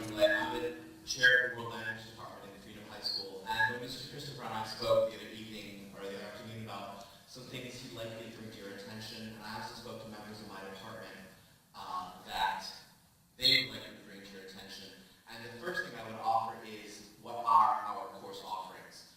Goulet. I'm the chair of the World Language Department at Freedom High School. And when Mr. Christopher and I spoke the other evening, or the afternoon, about some things he'd like me to bring to your attention, and I also spoke to members of my department that they would like me to bring to your attention. And the first thing I would offer is, what are our course offerings?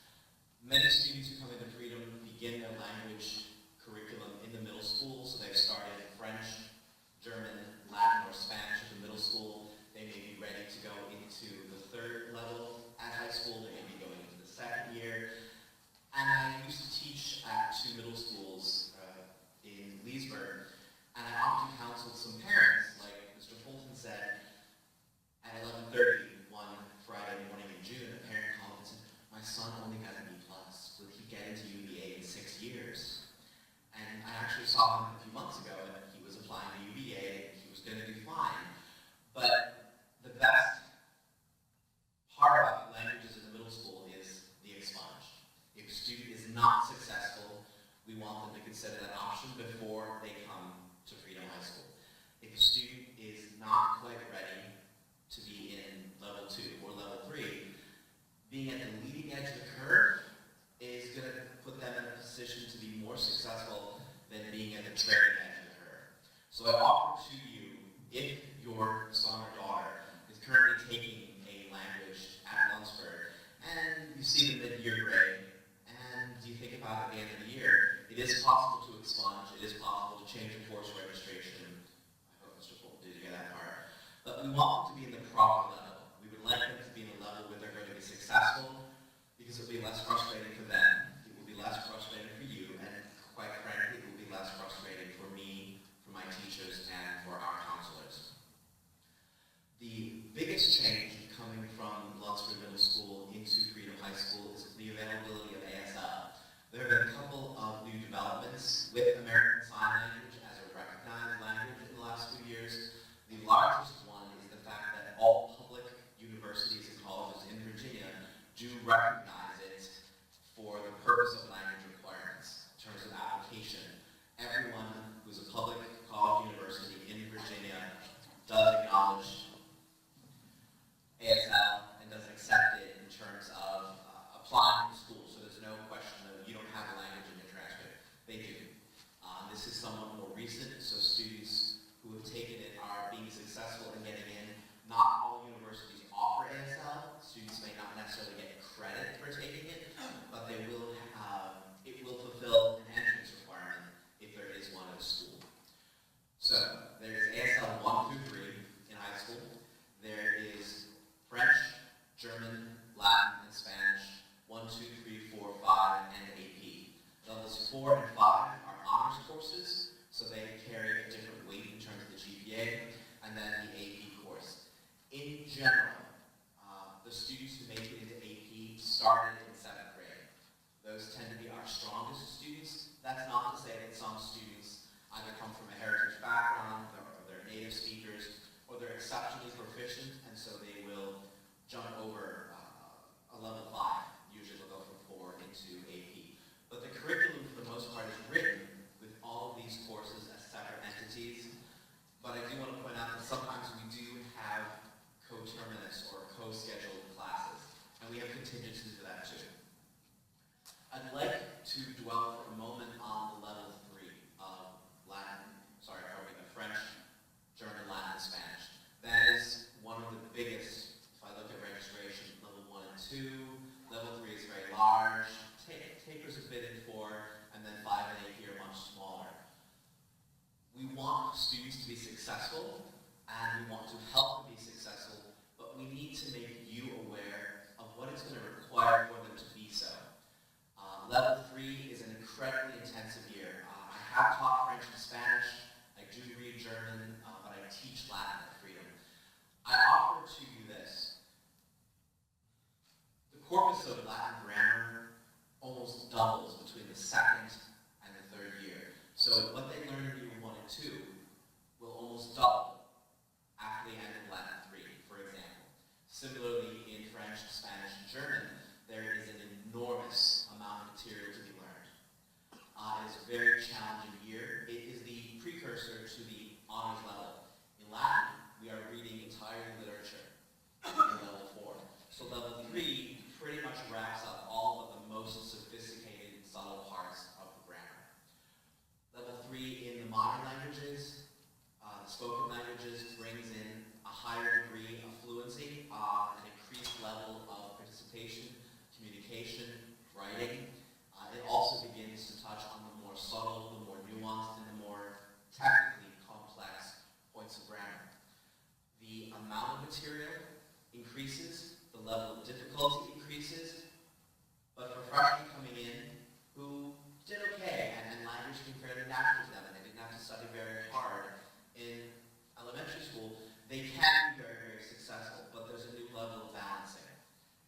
Many students who come into Freedom begin their language curriculum in the middle school, so they've started French, German, Latin, or Spanish at the middle school. They may be ready to go into the third level at high school. They may be going into the second year. And I used to teach at two middle schools in Leesburg, and I often counseled some parents, like Mr. Fulton said, at 11:30 one Friday morning in June, a parent called and said, "My son only got a B+. Will he get into UVA in 6 years?" And I actually saw him a few months ago, and he was applying to UVA, and he was going to do fine. But the best part about languages in the middle school is the expunge. If a student is not successful, we want them to consider that option before they come to Freedom High School. If a student is not quite ready to be in level 2 or level 3, being at the leading edge of the curve is going to put them in a position to be more successful than being at the trailing edge of the curve. So I offer to you, if your son or daughter is currently taking a language at Lunsford, and you see the mid-year grade, and you think about at the end of the year, it is possible to expunge, it is possible to change your course registration. I hope Mr. Fulton did hear that part. But we want them to be in the proper level. We would like them to be in a level where they're going to be successful, because it will be less frustrating for them, it will be less frustrating for you, and quite frankly, it will be less frustrating for me, for my teachers, and for our counselors. The biggest change coming from Lunsford Middle School into Freedom High School is the availability of ASL. There have been a couple of new developments with American Sign Language as a recognized language in the last few years. The largest one is the fact that all public universities and colleges in Virginia do recognize it for the purpose of language requirements. In terms of application, everyone who's a public college university in Virginia does acknowledge ASL and does accept it in terms of applying to school. So there's no question that you don't have a language in your transcript. They do. This is somewhat more recent, so students who have taken it are being successful in getting in. Not all universities offer ASL. Students may not necessarily get credit for taking it, but they will it will fulfill an entrance requirement if there is one at a school. So there's ASL 1 through 3 in high school. There is French, German, Latin, and Spanish, 1, 2, 3, 4, 5, and AP. Levels 4 and 5 are honors courses, so they carry a different weight in terms of the GPA, and then the AP course. In general, the students who make it into AP started in 7th grade. Those tend to be our strongest students. That's not to say that some students either come from a heritage background, or they're native speakers, or they're exceptionally proficient, and so they will jump over a level 5. Usually they'll go from 4 into AP. But the curriculum, for the most part, is written with all of these courses as separate entities. But I do want to point out that sometimes we do have coterminous or co-scheduled classes, and we have contingencies for that too. I'd like to dwell for a moment on the level 3 of French, German, Latin, and Spanish. That is one of the biggest, if I look at registration, level 1 and 2. Level 3 is very large, tapers a bit in 4, and then 5 and 8 are much smaller. We want students to be successful, and we want to help them be successful, but we need to make you aware of what it's going to require for them to be so. Level 3 is an incredibly intensive year. I have taught French and Spanish, I do read German, but I teach Latin at Freedom. I offer to you this. The corpus of Latin grammar almost doubles between the 2nd and the 3rd year. So what they learn in year 1 and 2 will almost double after the end of Latin 3, for example. Similarly, in French, Spanish, and German, there is an enormous amount of material to be learned. It is a very challenging year. It is the precursor to the honors level. In Latin, we are reading entire literature. higher degree of fluency, an increased level of participation, communication, writing. It also begins to touch on the more subtle, the more nuanced, and the more technically complex points of grammar. The amount of material increases, the level of difficulty increases, but for freshmen coming in who did okay, and language came fairly natural to them, and they didn't have to study very hard in elementary school, they can be very, very successful, but there's a new level of balancing.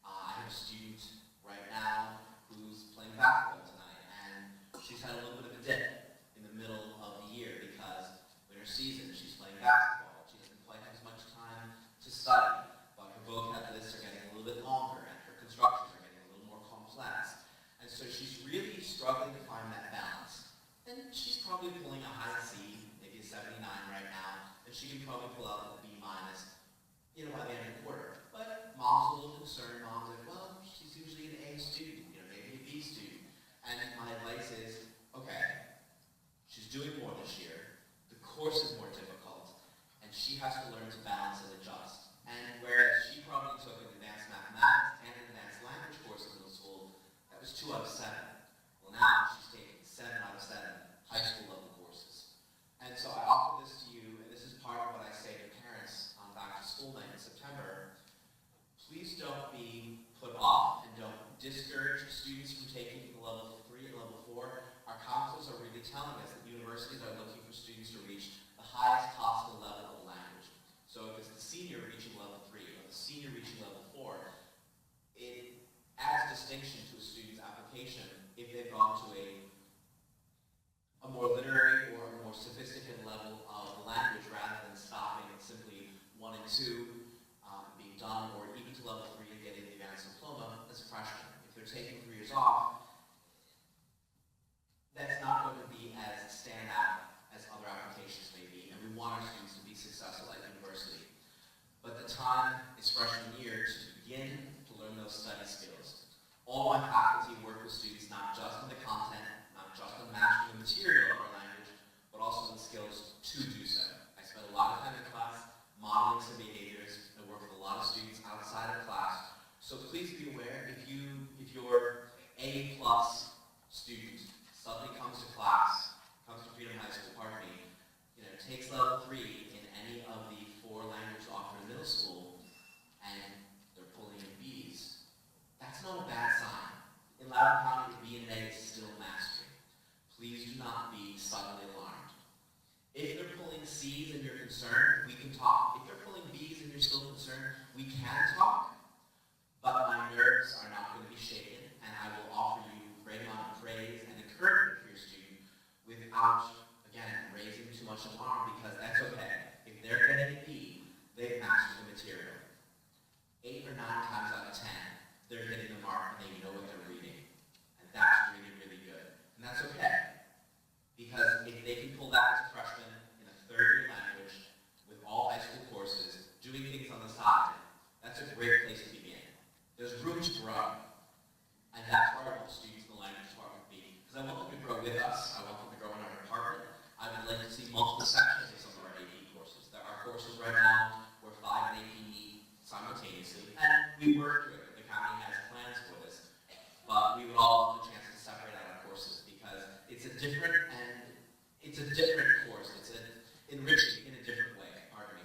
I have a student right now who's playing basketball tonight, and she's had a little bit of a dip in the middle of the year because winter season, she's playing basketball. She doesn't quite have as much time to study, but her vocab lists are getting a little bit longer, and her constructions are getting a little more complex. And so she's really struggling to find that balance. And she's probably pulling a high C, maybe a 79 right now, and she can probably pull out a B minus, by the end of the quarter. But mom's a little concerned. Mom's like, well, she's usually an A student, maybe a B student. And my advice is, okay, she's doing more this year. The course is more difficult, and she has to learn to balance and adjust. And whereas she probably took an advanced mathematics and an advanced language course in middle school, that was 2 out of 7. Well, now she's taking 7 out of 7 high school level courses. And so I offer this to you, and this is part of what I say to parents on back to school night in September. Please don't be put off and don't discourage students from taking the level 3 and level 4. Our counselors are really telling us that universities are looking for students to reach the highest possible level of language. So if it's the senior reaching level 3 or the senior reaching level 4, it adds distinction to a student's application if they've gone to a more literary or a more sophisticated level of language rather than stopping at simply 1 and 2 being done, or even to level 3 and getting the advanced diploma as a freshman. If they're taking 3 years off, that's not going to be as standout as other applications may be, and we want our students to be successful at university. But the time is freshman year to begin to learn those study skills. All my faculty work with students not just in the content, not just on mastering the material of our language, but also the skills to do so. I spend a lot of time in class modeling some behaviors. I work with a lot of students outside of class. So please be aware, if you're A+ student, suddenly comes to class, comes to Freedom High School, takes level 3 in any of the 4 languages offered in middle school, and they're pulling in B's, that's not a bad sign. In Loudoun County, a B and A is still mastery. Please do not be suddenly alarmed. If they're pulling C's and you're concerned, we can talk. If they're pulling B's and you're still concerned, we can talk, but my nerves are not going to be shaken, and I will offer you a great amount of praise and encouragement for your student without, again, raising too much alarm, because that's okay. If they're getting a B, they've mastered the material. 8 or 9 times out of 10, they're hitting the mark and they know what they're reading. And that's really, really good. And that's okay. Because if they can pull that as a freshman in a 3rd-year language with all high school courses, doing things on the side, that's a great place to begin. There's room to grow. And that's where I want students in the language department to be. Because I want them to grow with us. I want them to grow in our department. I would like to see multiple sections of some of our AP courses. There are courses right now where 5 and AP meet simultaneously, and we work through it. The county has plans for this. But we would all love the chance to separate out our courses, because it's a different course. It's enriching in a different way, pardon me.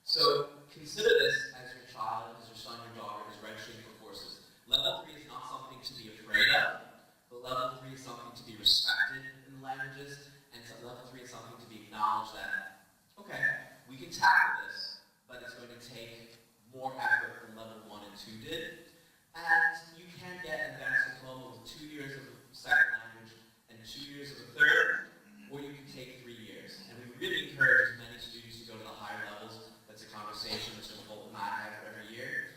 So consider this as your child, as your son, your daughter is registering for courses. Level 3 is not something to be afraid of, but level 3 is something to be respected in languages, and so level 3 is something to be acknowledged that, okay, we can tackle this, but it's going to take more effort than level 1 and 2 did. And you can get an advanced diploma with 2 years of second language and 2 years of a third, or you can take 3 years. And we really encourage as many students to go to the higher levels. That's a conversation Mr. Holt and I have every year.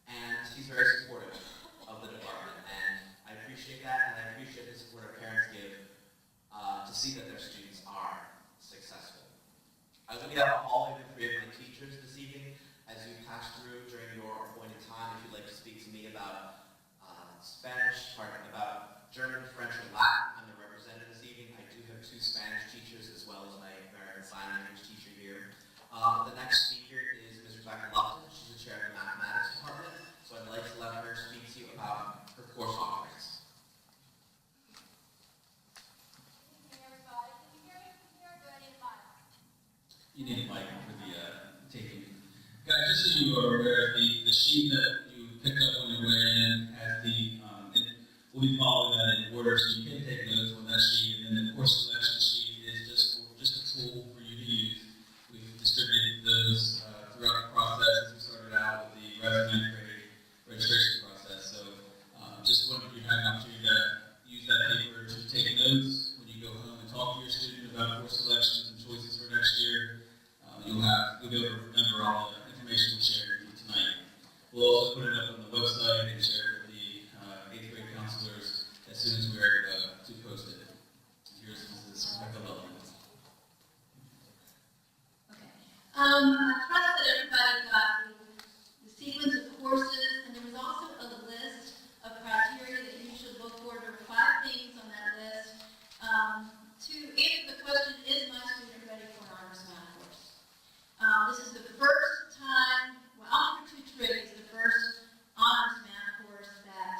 And he's very supportive of the department. And I appreciate that, and I appreciate the support our parents give to see that their students are successful. I was going to have a hallway with 3 of my teachers this evening as you pass through during your appointed time. If you'd like to speak to me about Spanish, about German, French, or Latin, I'm the representative this evening. I do be taking. Guys, just so you are aware, the sheet that you picked up on your way in has we follow that in order, so you can take notes on that sheet, and then the course selection sheet is just a tool for you to use. We've distributed those throughout the process as we started out with the resume registration process. So just wanted you to have an opportunity to use that paper to take notes when you go home and talk to your student about course selections and choices for next year. You'll be able to remember all the information we shared with you tonight. We'll also put it up on the website and share it with the 8th grade counselors as soon as we're able to post it. Here's Mrs. Rebecca Lovely. Okay. I trust that everybody got the sequence of courses, and there was also a list of criteria that you should look for. There were 5 things on that list. To answer the question, is my student ready for an honors math course? This is the first time, Algebra 2 Trig is the first honors math course that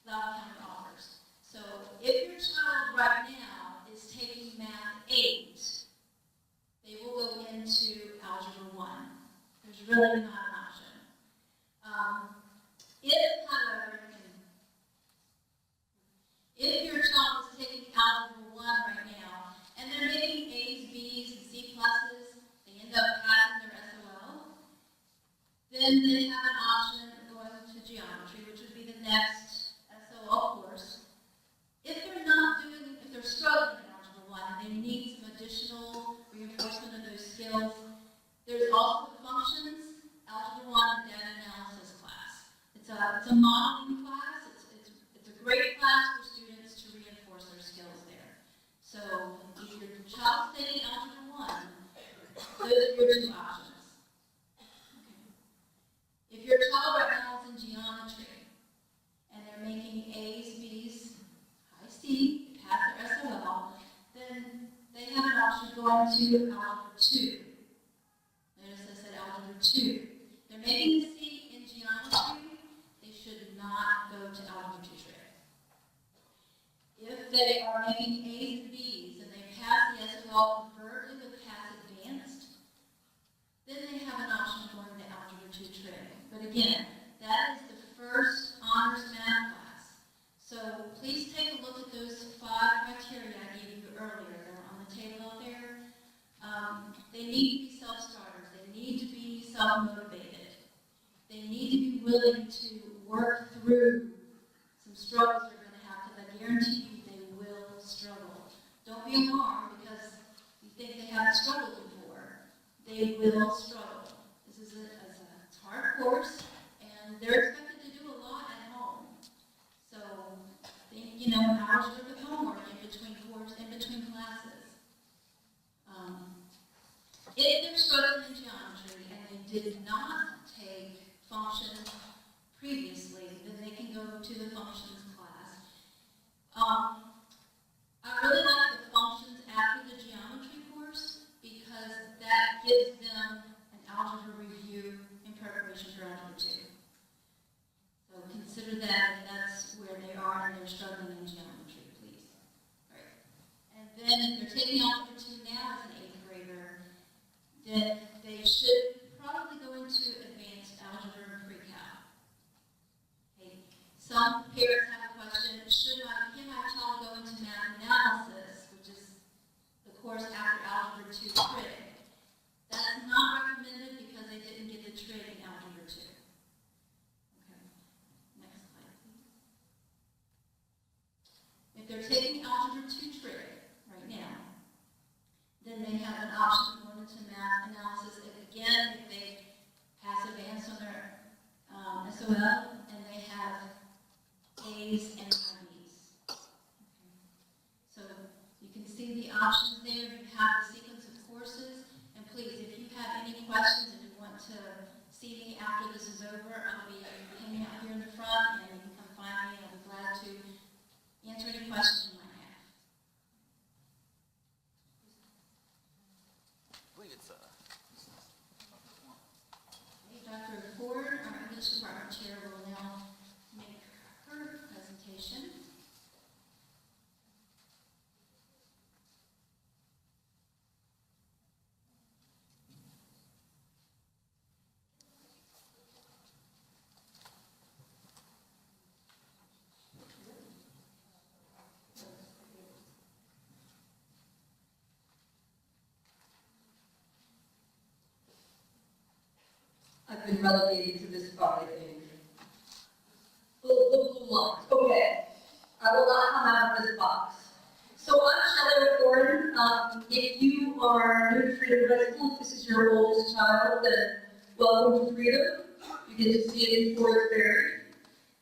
Loudoun County offers. So if your child right now is taking Math 8, they will go into Algebra 1. There's really not an option. If your child is taking Algebra 1 right now, and they're making A's, B's, and C pluses, they end up passing their SOL, then they have an option going to geometry, which would be the next SOL course. If they're struggling in Algebra 1 and they need some additional reinforcement of those skills, there's also the functions, Algebra 1 and data analysis class. It's a modeling class. It's a great class for students to reinforce their skills there. So if your child's taking Algebra 1, those are your 2 options. If your child right now is in geometry and they're making A's, B's, high C, pass their SOL, then they have an option going to Algebra 2. Notice I said Algebra 2. They're making a C in geometry, they should not go to Algebra 2 Trig. If they are making A's and B's and they pass the SOL, preferably with Pass Advanced, then they have an option going to Algebra 2 Trig. But again, that is the first honors math class. So please take a look at those 5 criteria I gave you earlier. They're on the table out there. They need to be self-starters. They need to be self-motivated. They need to be willing to work through some struggles they're going to have, because I guarantee you they will struggle. Don't be alarmed because you think they haven't struggled before. They will struggle. This is a hard course, and they're expected to do a lot at home. So, hours worth of homework in between classes. If they're struggling in geometry and they did not take functions previously, then they can go to the functions class. I really like the functions after the geometry course because that gives them an algebra review in preparation for Algebra 2. So consider that if that's where they are and they're struggling in geometry, please. All right. And then if they're taking Algebra 2 now as an 8th grader, then they should probably go into advanced algebra and pre-cal. Okay. Some parents have a question, can my child go into math analysis, which is the course after Algebra 2 Trig? That's not recommended because they didn't get the trig in Algebra 2. Okay. Next slide, please. If they're taking Algebra 2 Trig right now, then they have an option going into math analysis. Again, if they pass advanced on their SOL and they have A's and IB's. Okay. So you can see the options there. You have the sequence of courses. And please, if you have any questions and you want to see me after this is over, I'll be hanging out here in the front and you can come find me and I'll be glad to answer any questions you might have. Dr. Ford, our English department chair, will now have been relegated to this spot, I think. The blue lines, okay. I will not come out of this box. So I'm Shelly Gordon. If you are new to Freedom High School, if this is your oldest child, then welcome to Freedom. You get to see it in Fort Berry.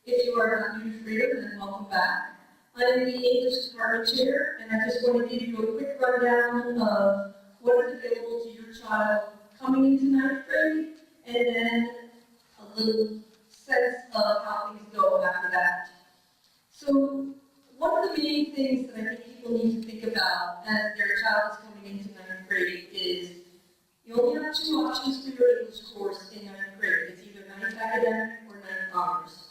If you are not new to Freedom, then welcome back. I'm the English department chair, and I just want to give you a quick rundown of what is available to your child coming into ninth grade, and then a little sense of how things go after that. So, one of the main things that I think people need to think about as their child is coming into ninth grade is you only have two options for your English course in ninth grade. It's either ninth academic or ninth honors.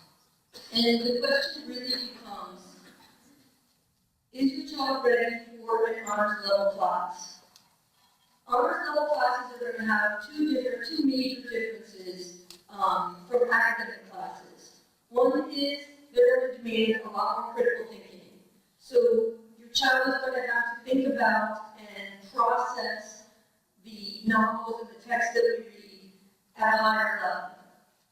And the question really becomes, is your child ready for an honors level class? Honors level classes are going to have two major differences from academic classes. One is they're going to demand a lot more critical thinking. So your child is going to have to think about and process the novels and the text that we read at a higher level.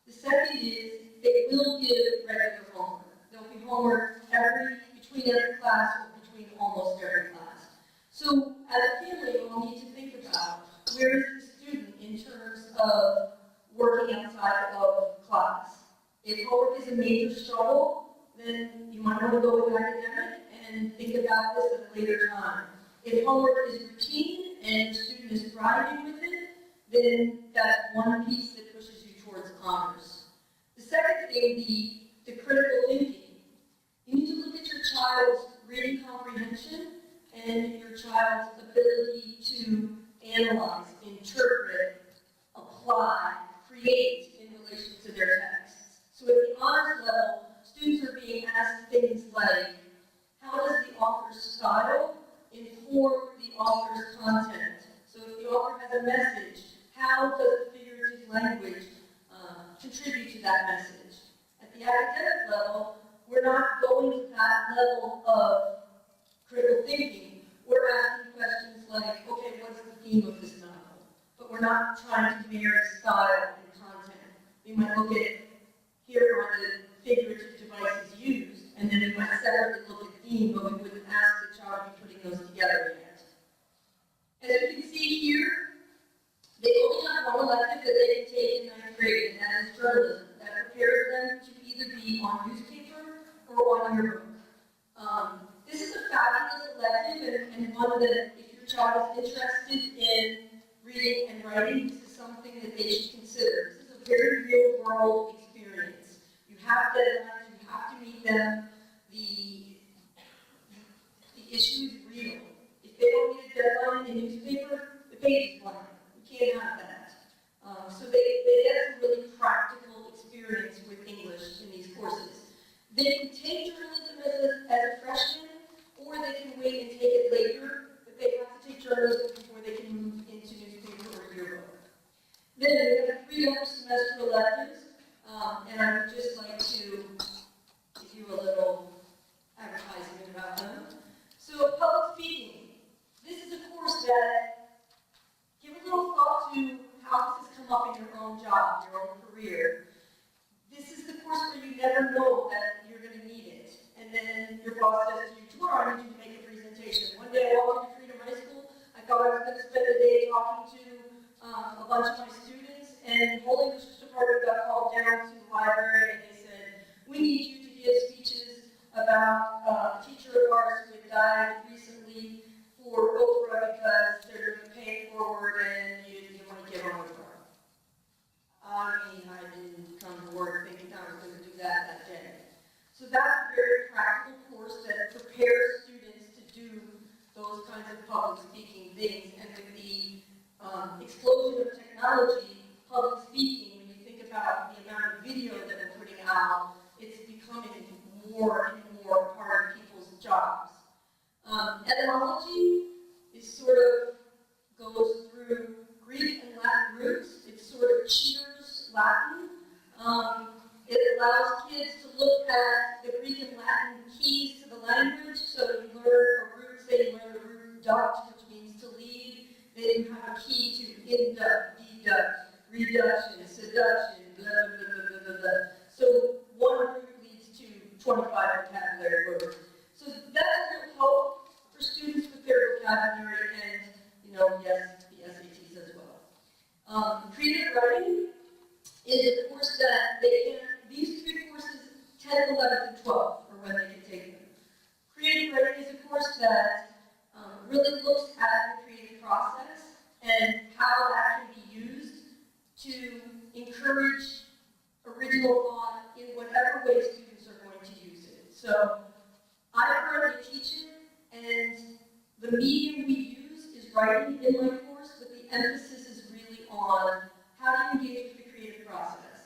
The second is they will give regular homework. There'll be homework between every class or between almost every class. So as a family, we'll need to think about where is the student in terms of working outside of class. If homework is a major struggle, then you might want to go with academic and think about this at a later time. If homework is routine and the student is thriving with it, then that's one piece that pushes you towards honors. The second thing, the critical thinking. You need to look at your child's reading comprehension and your child's ability to analyze, interpret, apply, create in relation to their texts. So at the honors level, students are being asked things like, how does the author's style inform the author's content? So if the author has a message, how does the figurative language contribute to that message? At the academic level, we're not going to that level of critical thinking. We're asking questions like, okay, what's the theme of this novel? But we're not trying to mirror style and content. We might look at, here are the figurative devices used, and then we might separately look at theme, but we wouldn't ask the child to be putting those together yet. As you can see here, they only have one elective that they can take in ninth grade, and that is journalism. That prepares them to either be on newspaper or on yearbook. This is a fabulous elective, and one that, if your child is interested in reading and writing, this is something that they should consider. This is a very real-world experience. You have deadlines, you have to meet them. The issue is real. If they don't meet a deadline in the newspaper, the page is blank. You can't have that. So they get some really practical experience with English in these courses. They can take journalism as a freshman, or they can wait and take it later, but they have to take journalism before they can move into newspaper or yearbook. Then we have 3 upper semester electives, and I would just like to give you a little advertisement about them. So public speaking. This is a course that, give a little thought to how this has come up in your own job, your own career. This is the course where you never know that you're going to need it. And then your boss says to you, tomorrow I need you to make a presentation. One day I walked into Freedom High School, I thought I was going to spend the day talking to a bunch of my students, and the whole English department got called down to the library, and they said, we need you to give speeches about a teacher of ours who had died recently for Oprah because they're going to pay it forward and you didn't want to give them Oprah. I mean, I didn't come to work thinking I was going to do that day. So that's a very practical course that prepares students to do those kinds of public speaking things. And with the explosion of technology, public speaking, when you think about the amount of video that we're putting out, it's becoming more and more part of people's jobs. Etymology is sort of goes through Greek and Latin roots. It's sort of cheaters Latin. It allows kids to look at the Greek and Latin keys to the language. So you learn a root, say you learn the root duct, which means to lead. Then you have a key to induct, deduct, reduction. So seduction, blah, blah, blah, blah, blah, blah, blah. So one group leads to 25 vocabulary words. So that's a real help for students with their vocabulary and, you know, yes, the SATs as well. Creative writing is a course that they can, these three courses, 10th, 11th, and 12th, are when they can take them. Creative writing is a course that really looks at the creative process and how that can be used to encourage original thought in whatever way students are going to use it. So I currently teach it, and the medium we use is writing in my course, but the emphasis is really on how do you engage with the creative process.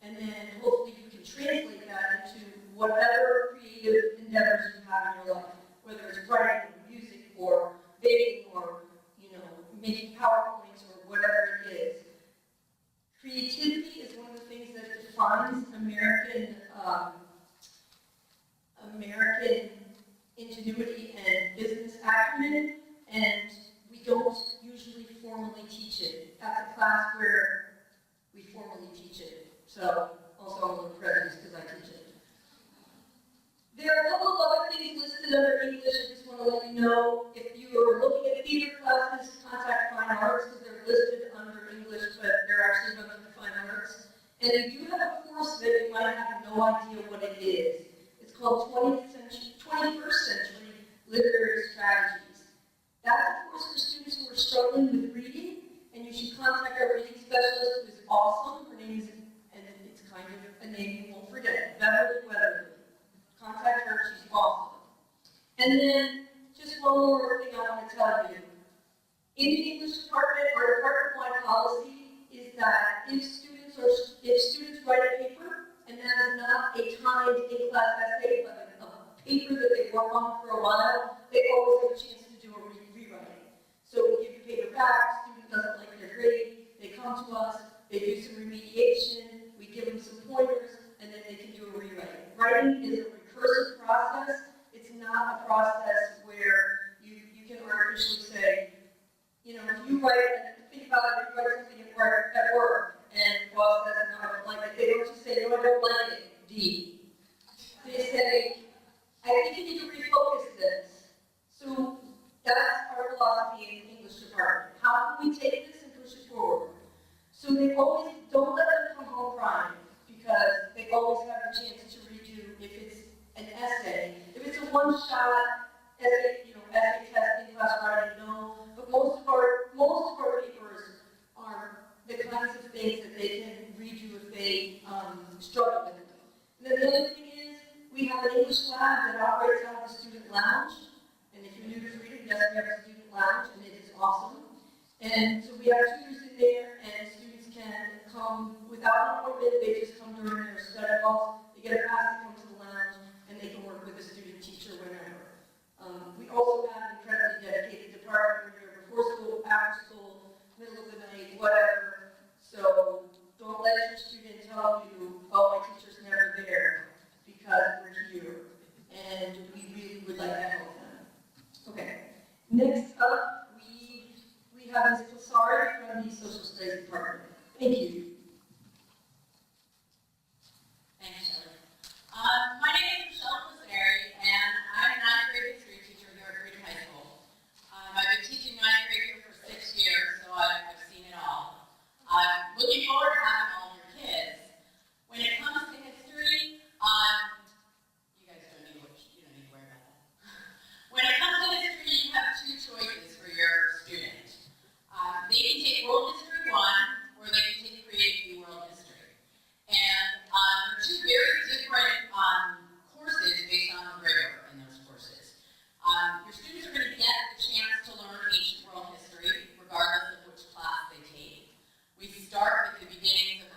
And then hopefully you can translate that into whatever creative endeavors you have in your life, whether it's writing or music or baking or, you know, making PowerPoints or whatever it is. Creativity is one of the things that defines American ingenuity and business acumen, and we don't usually formally teach it. That's a class where we formally teach it. So, also I'm a little prejudiced because I teach it. There are a couple of other things listed under English. I just want to let you know, if you are looking at theater classes, contact Fine Arts because they're listed under English, but they're actually under Fine Arts. And they do have a course that you might have no idea what it is. It's called 21st Century Literary Strategies. That's a course for students who are struggling with reading, and you should contact our reading specialist, who is awesome. Her name is, and it's kind of a name you won't forget, Beverly Weatherly. Contact her, she's awesome. And then, just one more thing I want to tell you. In the English department, our department-wide policy is that if students write a paper, and that is not a timed in-class essay, but a paper that they work on for a while, they always have a chance to do a rewriting. So we give the paper back, student doesn't like their grade, they come to us, they do some remediation, we give them some pointers, and then they can do a rewriting. Writing is a recursive process. It's not a process where you can artificially say, you know, if you write, think about it, if you write something at work, and the boss says, no, I don't like it, they don't just say, no, I don't like it, D. They say, I think you need to refocus this. So that's our philosophy in the English department. How can we take this and push it forward? So they always, don't let them come home crying, because they always have a chance to redo if it's an essay. If it's a one-shot essay, you know, essay test in class writing, no. But most of our papers are the kinds of things that they can redo if they struggle with it. And then the other thing is, we have an English lab that operates out of the student lounge. And if you're new to reading, yes, we have a student lounge, and it is awesome. And so we have tutors in there, and students can come without an appointment. They just come during their study halls. They get a pass to come to the lounge, and they can work with a student teacher whenever. We also have an incredibly dedicated department. We're here before school, after school, middle of the night, whatever. So don't let your student tell you, oh, my teacher's never there, because we're here, and we really would like to help them. Okay, next up, we have Ms. Plasari from the Social Studies Department. Thank you. Thanks, Shelley. My name is Michelle Plasari, and I'm a ninth grade history teacher here at Freedom High School. I've been teaching ninth grade here for 6 years, so I've seen it all. I'm looking forward to having all of your kids. When it comes to history, you guys don't need to worry about that. When it comes to history, you have two choices for your student. They can take World History 1, or they can take Creative World History. And they're two very different courses based on the rigor in those courses. Your students are going to get the chance to learn ancient world history, regardless of which class they take. We start with the beginnings of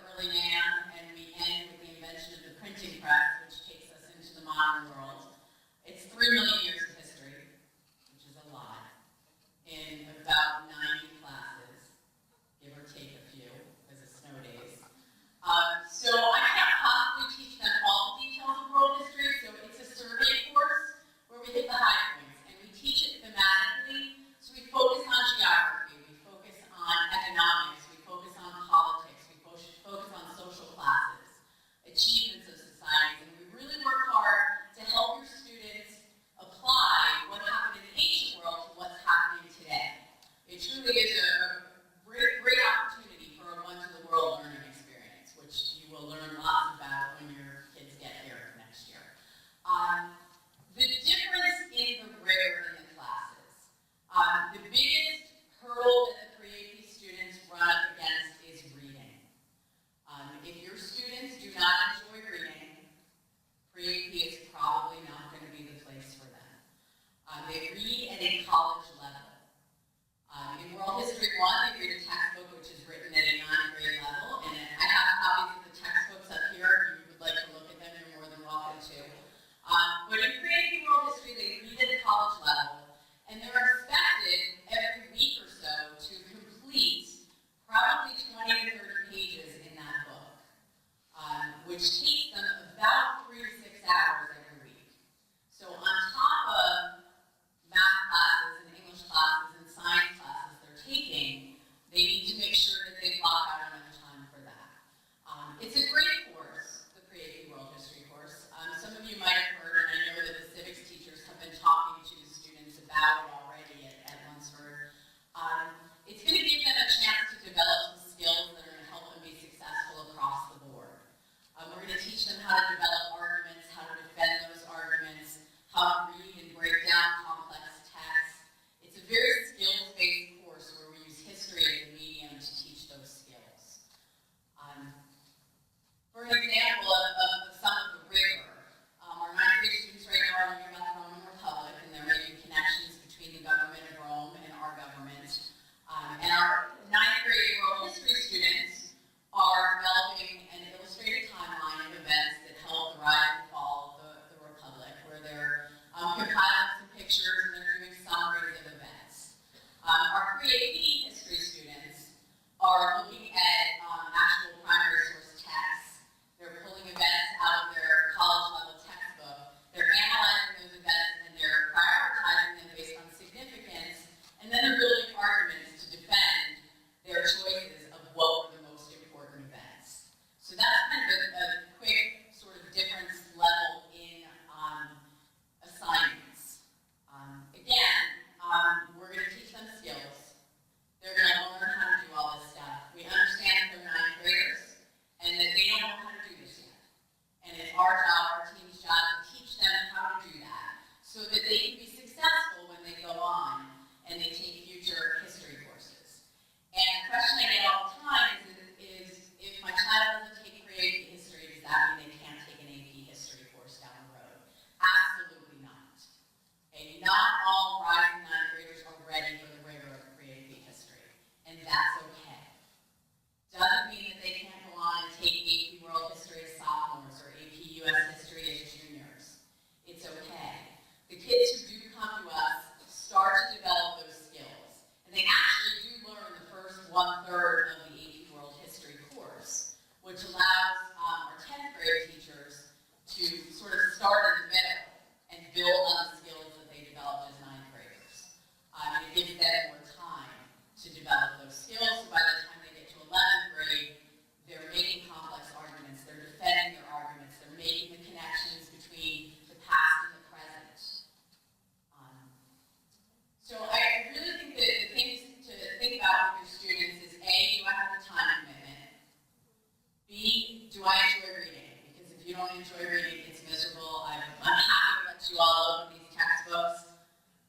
enjoy reading. It's miserable. I'm happy to let you all look at these textbooks.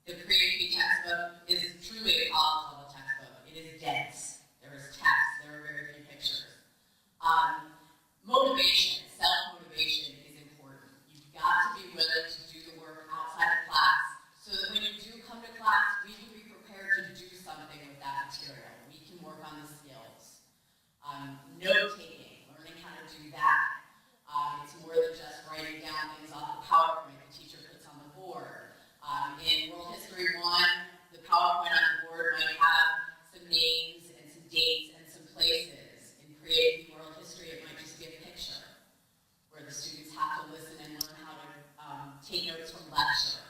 The Creative textbook is truly a college level textbook. It is dense. There is text. There are very few pictures. Motivation, self-motivation is important. You've got to be willing to do the work outside of class so that when you do come to class, we can be prepared to do something with that material. We can work on the skills. Note-taking, learning how to do that. It's more than just writing down things off the PowerPoint the teacher puts on the board. In World History 1, the PowerPoint on the board might have some names and some dates and some places. In Creative World History, it might just be a picture where the students have to listen and learn how to take notes from lecture.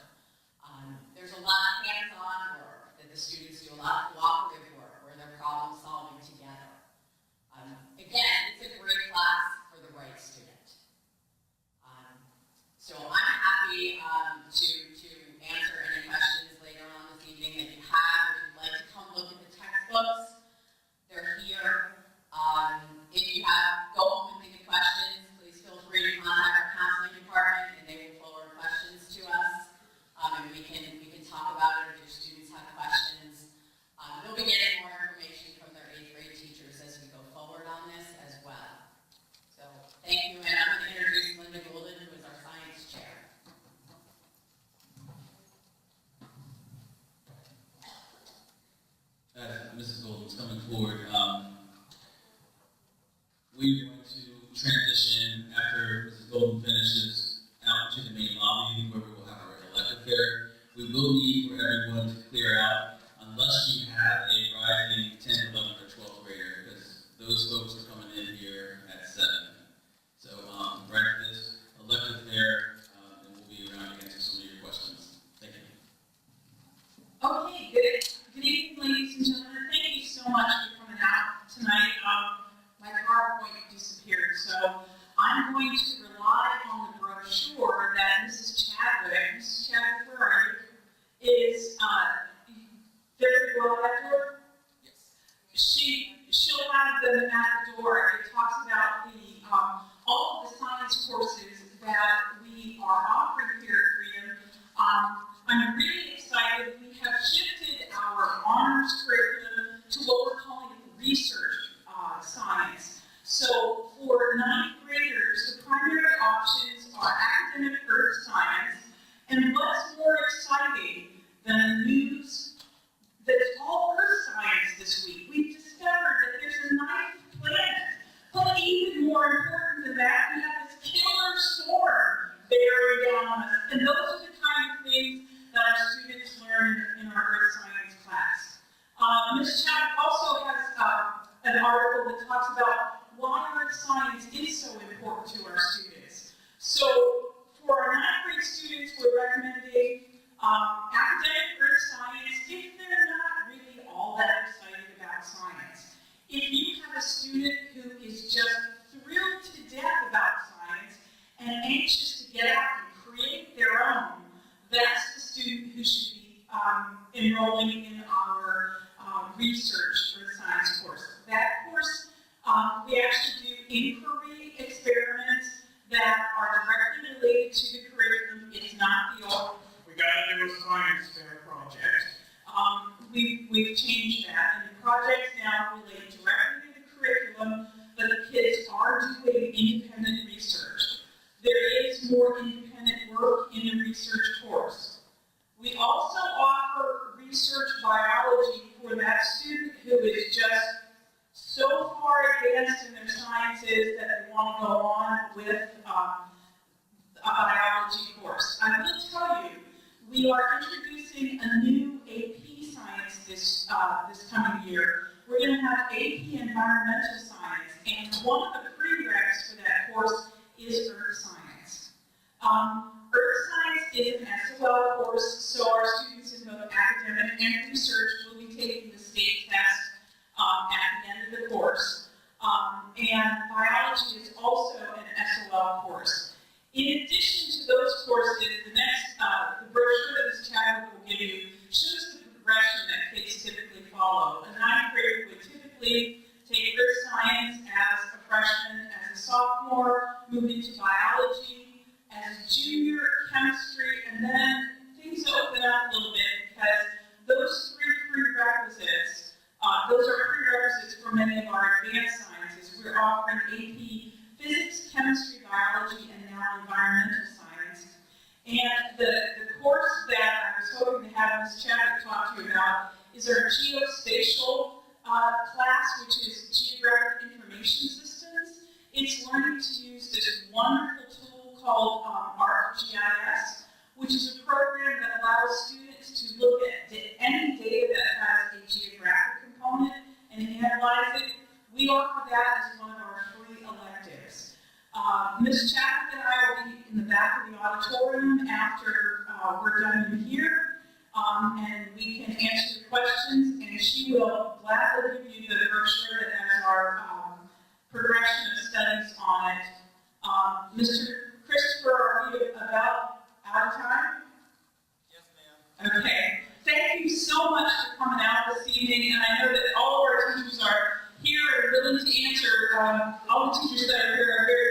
There's a lot of hands-on work that the students do, a lot of cooperative work where they're problem solving together. Again, it's a great class for the right student. So I'm happy to answer any questions later on this evening that you have. If you'd like to come look at the textbooks, they're here. If you go home and think of questions, please feel free to contact our counseling department and they will forward questions to us. And we can talk about it if your students have questions. They'll be getting more information from their 8th grade teachers as we go forward on this as well. So thank you, and I'm going to introduce Linda Golden, who is our science chair. As Mrs. Golden's coming forward, we're going to transition after Mrs. Golden finishes out to the main lobby where we will have our elective fair. We will need for everyone to clear out unless you have a rising 10th, 11th, or 12th grader, because those folks are coming in here at 7. So right after this elective fair, and we'll be around to answer some of your questions. Thank you. Okay, good evening, ladies and gentlemen. Thank you so much for coming out tonight. My PowerPoint disappeared, so I'm going to rely on the brochure that Mrs. Chadwick, where are you, is, there you go, that door? Yes. She'll have them at the door. It talks about all of the science courses that we are offering here at Freedom. I'm really excited. We have shifted our honors curriculum to what we're calling research science. So for 9th graders, the primary options are academic earth science, and what's more exciting than the news that's all earth science this week? We've discovered that there's a 9th planet. But even more important than that, we have this killer storm bearing down on us. And those are the kind of things that our students learn in our earth science class. Ms. Chadwick also has an article that talks about why earth science is so important to our students. So for our 9th grade students, we're recommending academic earth science if they're not really all that excited about science. If you have a student who is just thrilled to death about science and anxious to get out and create their own, that's the student who should be enrolling in our research earth science course. That course, we actually do inquiry experiments that are directly related to the curriculum. It's not the old, we gotta do a science fair project. We've changed that, and the projects now relate directly to the curriculum, but the kids are doing independent research. There is more independent work in the research course. We also offer research biology for that student who is just so far advanced in their sciences that they want to go on with a biology course. I will tell you, we are introducing a new AP science this coming year. We're going to have AP environmental science, and one of the prereqs for that course is earth science. Earth science is an SOL course, so our students in both academic and research will be taking the state test at the end of the course. And biology is also an SOL course. In addition to those courses, the brochure that Ms. Chadwick will give you shows the progression that kids typically follow. A 9th grader would typically take earth science as a freshman, as a sophomore, move into biology, offering AP Physics, Chemistry, Biology, and now Environmental Science. And the course that I was hoping to have Ms. Chadwick talk to you about is our geospatial class, which is Geographic Information Systems. It's learning to use this wonderful tool called ArcGIS, which is a program that allows students to look at any data that has a geographic component and analyze it. We offer that as one of our free electives. Ms. Chadwick and I will be in the back of the auditorium after we're done in here, and we can answer your questions, and she will gladly give you the brochure that has our progression of studies on it. Mr. Christopher, are we about out of time? Yes, ma'am. Okay. Thank you so much for coming out this evening, and I know that all of our teachers are here and willing to answer. All the teachers that are here are very